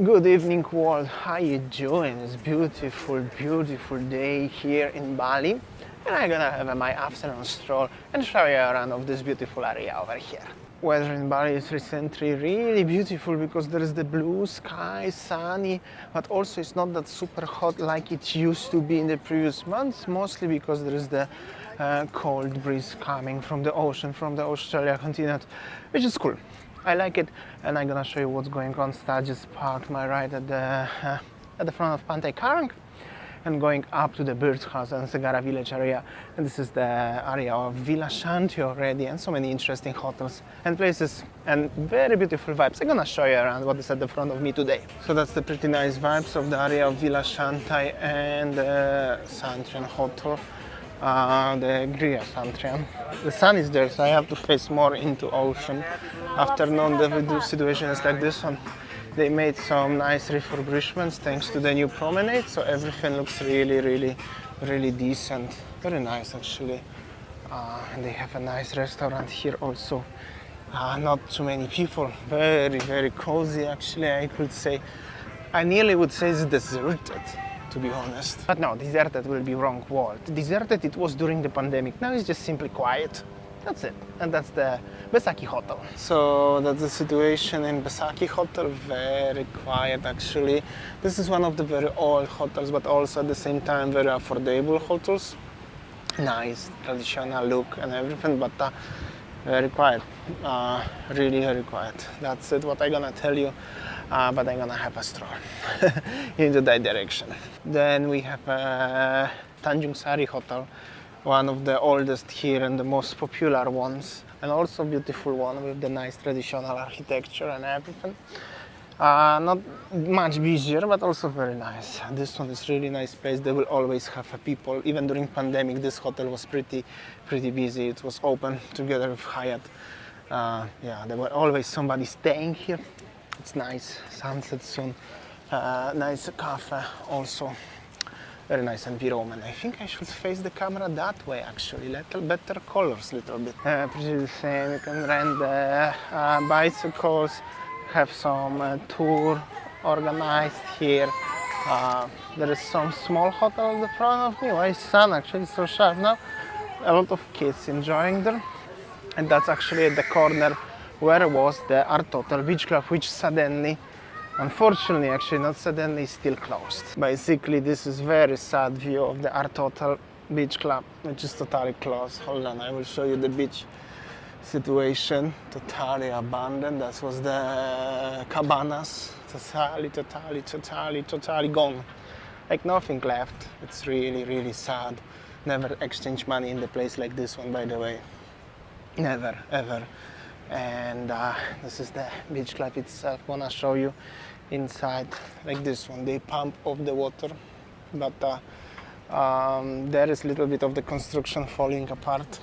Good evening world, how you doing? It's beautiful, beautiful day here in Bali, and I'm gonna have my afternoon stroll and show you around of this beautiful area over here. Weather in Bali is recently really beautiful because there is the blue sky, sunny, but also it's not that super hot like it used to be in the previous months, mostly because there is the cold breeze coming from the ocean, from the Australia continent, which is cool. I like it, and I'm gonna show you what's going on. I just parked my ride at the front of Pantai Karang and going up to the birdhouse and Segara village area, and this is the area of Villa Shanti already, and so many interesting hotels and places and very beautiful vibes. I'm gonna show you around what is at the front of me today. So that's the pretty nice vibes of the area of Villa Shanti and Santrian Hotel. The Gria Santrian. The sun is there, so I have to face more into ocean. Afternoon, the situation is like this one. They made some nice refurbishments thanks to the new promenade, so everything looks really decent. Very nice actually. And they have a nice restaurant here also. Not too many people. Very cozy actually, I could say. I nearly would say it's deserted, to be honest. But no, deserted will be wrong word. Deserted it was during the pandemic. Now it's just simply quiet. That's it. And that's the Besaki Hotel. So that's the situation in Besaki Hotel. Very quiet actually. This is one of the very old hotels, but also at the same time very affordable hotels. Nice traditional look and everything, but very quiet. Really very quiet. That's it, what I'm gonna tell you. But I'm gonna have a stroll into that direction. Then we have Tanjung Sari Hotel, one of the oldest here and the most popular ones, and also beautiful one with the nice traditional architecture and everything. Not much busier, but also very nice. This one is really nice place. They will always have people. Even during pandemic, this hotel was pretty busy. It was open together with Hyatt. Yeah, there were always somebody staying here. It's nice, sunset soon, nice cafe also, very nice environment. I think I should face the camera that way actually, little better colors, little bit. Pretty the same, you can rent the bicycles, have some tour organized here. There is some small hotel at the front of me. Why is sun actually so sharp now? A lot of kids enjoying there, and that's actually at the corner where was the Art Hotel Beach Club, which suddenly, unfortunately actually not suddenly, is still closed. Basically this is very sad view of the Art Hotel Beach Club, which is totally closed. Hold on, I will show you the beach situation. Totally abandoned. That was the cabanas. Totally gone. Like nothing left. It's really sad. Never exchange money in the place like this one, by the way. Never, ever. And this is the beach club itself. Wanna show you inside like this one. They pump off the water, but there is a little bit of the construction falling apart.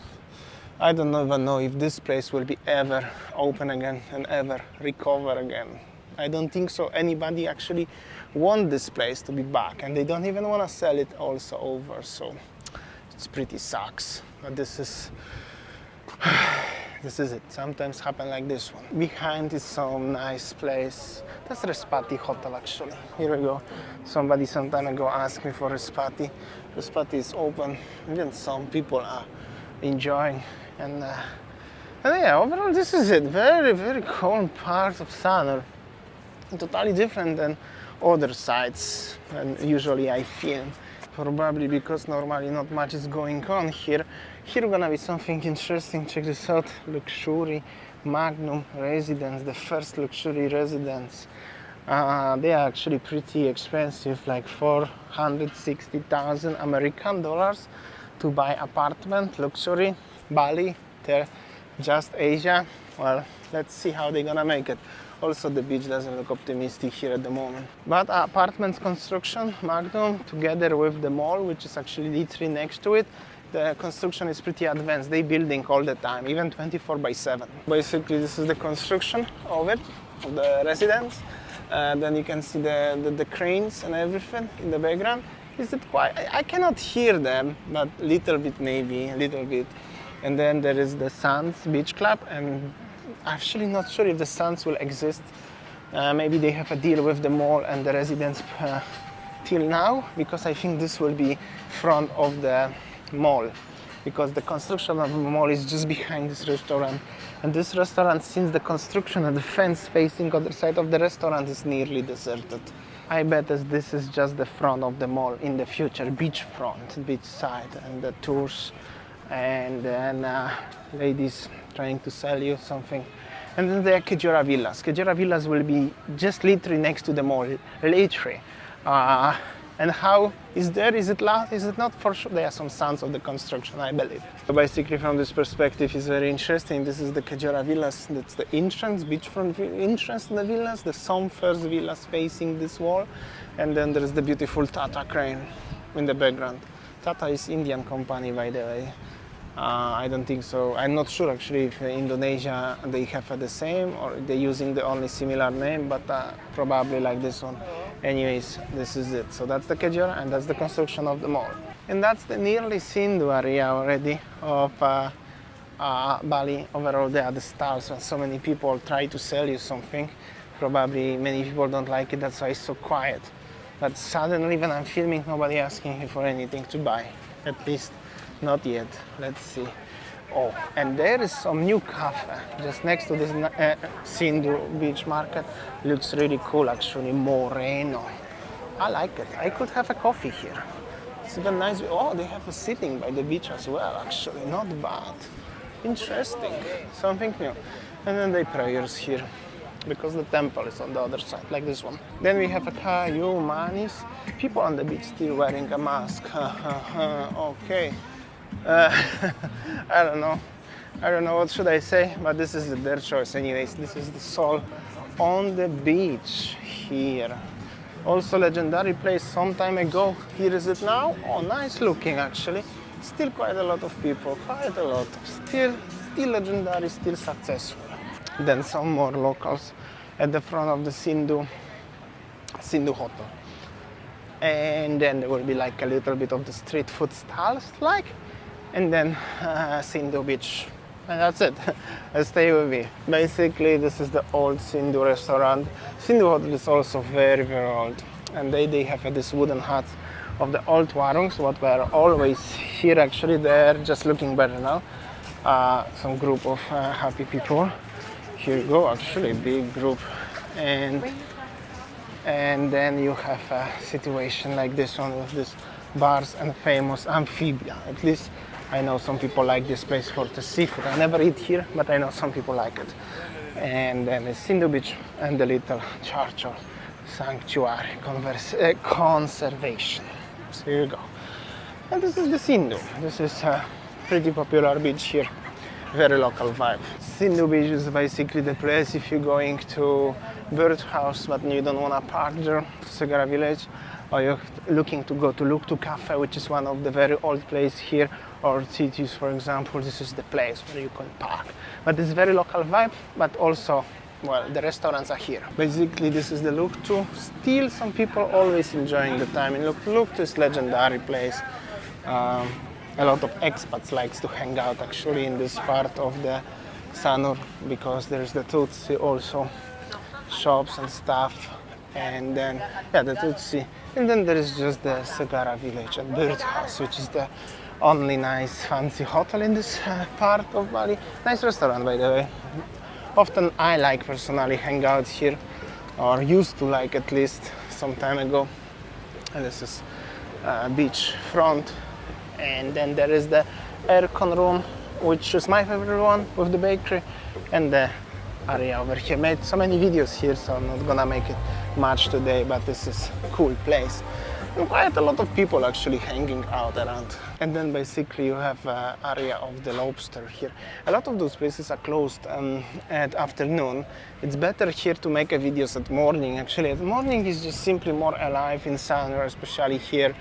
I don't even know if this place will be ever open again and ever recover again. I don't think so. Anybody actually want this place to be back, and they don't even want to sell it also over. So it's pretty sucks. But this is it. Sometimes happen like this one. Behind is some nice place. That's Respati Hotel actually. Here we go. Somebody some time ago asked me for Respati. Respati is open. Even some people are enjoying. And yeah, overall this is it. Very cold part of Sanur. Totally different than other sites and usually I film. Probably because normally not much is going on here. Here gonna be something interesting. Check this out. Luxury Magnum residence, the first luxury residence. They are actually pretty expensive, like 460,000 American dollars to buy apartment, luxury, Bali, there, just Asia. Well, let's see how they're gonna make it. Also, the beach doesn't look optimistic here at the moment. But apartments construction, Magnum, together with the mall, which is actually D3 next to it, the construction is pretty advanced. They building all the time, even 24/7. Basically, this is the construction of it, of the residence. Then you can see the cranes and everything in the background. Is it quite? I cannot hear them, but little bit maybe, a little bit. And then there is the Sands Beach Club, and actually not sure if the Sands will exist Maybe they have a deal with the mall and the residents till now, because I think this will be front of the mall, because the construction of the mall is just behind this restaurant, and this restaurant, since the construction and the fence facing other side of the restaurant is nearly deserted. I bet as this is just the front of the mall in the future, beach front, beach side, and the tours, and then ladies trying to sell you something. And then there are Kejora Villas. Kejora Villas will be just literally next to the mall, literally. And how is there? Is it loud? Is it not? For sure, there are some sounds of the construction, I believe. So basically, from this perspective, it's very interesting. This is the Kejora Villas. That's the entrance, beachfront entrance to the villas. The some first villas facing this wall, and then there is the beautiful Tata crane in the background. Tata is Indian company, by the way. I don't think so. I'm not sure actually if in Indonesia they have the same or they're using the only similar name, but probably like this one. Anyways, this is it. So that's the Kejora and that's the construction of the mall. And that's the nearly Sindu area already of Bali. Overall, there are the stalls when so many people try to sell you something. Probably many people don't like it, that's why it's so quiet. But suddenly when I'm filming, nobody asking you for anything to buy. At least not yet. Let's see. Oh, and there is some new cafe just next to this Sindu beach market. Looks really cool actually. Moreno. I like it. I could have a coffee here. It's even nice. Oh, they have a sitting by the beach as well actually. Not bad. Interesting. Something new. And then they prayers here, because the temple is on the other side, like this one. Then we have a Kayu Manis. People on the beach still wearing a mask. Okay. I don't know what should I say, but this is their choice anyways. This is the soul on the beach here. Also legendary place some time ago. Here is it now. Oh, nice looking actually. Still quite a lot of people, quite a lot. Still legendary, still successful. Then some more locals at the front of the Sindu Hotel. And then there will be like a little bit of the street food stalls like, and then Sindu Beach. And that's it. Stay with me. Basically, this is the old Sindu restaurant. Sindu Hotel is also very, very old. And they have this wooden huts of the old warungs, what were always here actually. They're just looking better now. Some group of happy people. Here you go, actually, big group. And then you have a situation like this one with this bars and famous amphibia. At least I know some people like this place for the seafood. I never eat here, but I know some people like it. And then it's Sindu Beach and the little church or sanctuary conservation. So here you go. And this is the Sindu. This is a pretty popular beach here. Very local vibe. Sindu Beach is basically the place if you're going to birdhouse but you don't want to park there, to Segara village, or you're looking to go to Luktu Cafe, which is one of the very old places here, or cities, for example. This is the place where you can park. But it's very local vibe, but also, well, the restaurants are here. Basically, this is the Luktu. Still, some people always enjoying the time in Luktu. Luktu is legendary place. A lot of expats likes to hang out actually in this part of the Sanur, because there's the Tutsi also, shops and stuff, and then the Tutsi, and then there is just the Segara village and birdhouse, which is the only nice fancy hotel in this part of Bali. Nice restaurant, by the way. Often I like personally hang out here, or used to like at least some time ago. And this is beach front. And then there is the aircon room, which is my favorite one, with the bakery, and the area over here. Made so many videos here, so I'm not gonna make it much today, but this is a cool place. And quite a lot of people actually hanging out around. And then basically you have an area of the lobster here. A lot of those places are closed at afternoon. It's better here to make a videos at morning. Actually, at morning is just simply more alive in Sanur, especially here.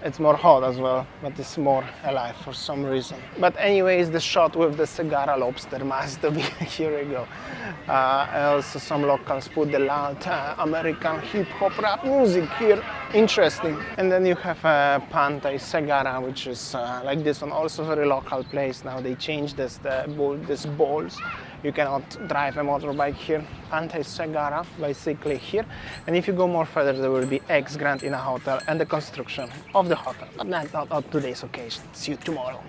It's more hot as well, but it's more alive for some reason. But anyways, the shot with the Segara lobster must be, here we go. Also some locals put the loud American hip-hop rap music here, interesting. And then you have Pantai Segara, which is like this one, also very local place. Now they changed this, these balls. You cannot drive a motorbike here. Pantai Sagara basically here. And if you go more further, there will be X Grand in a hotel and the construction of the hotel. But not on today's occasion. See you tomorrow.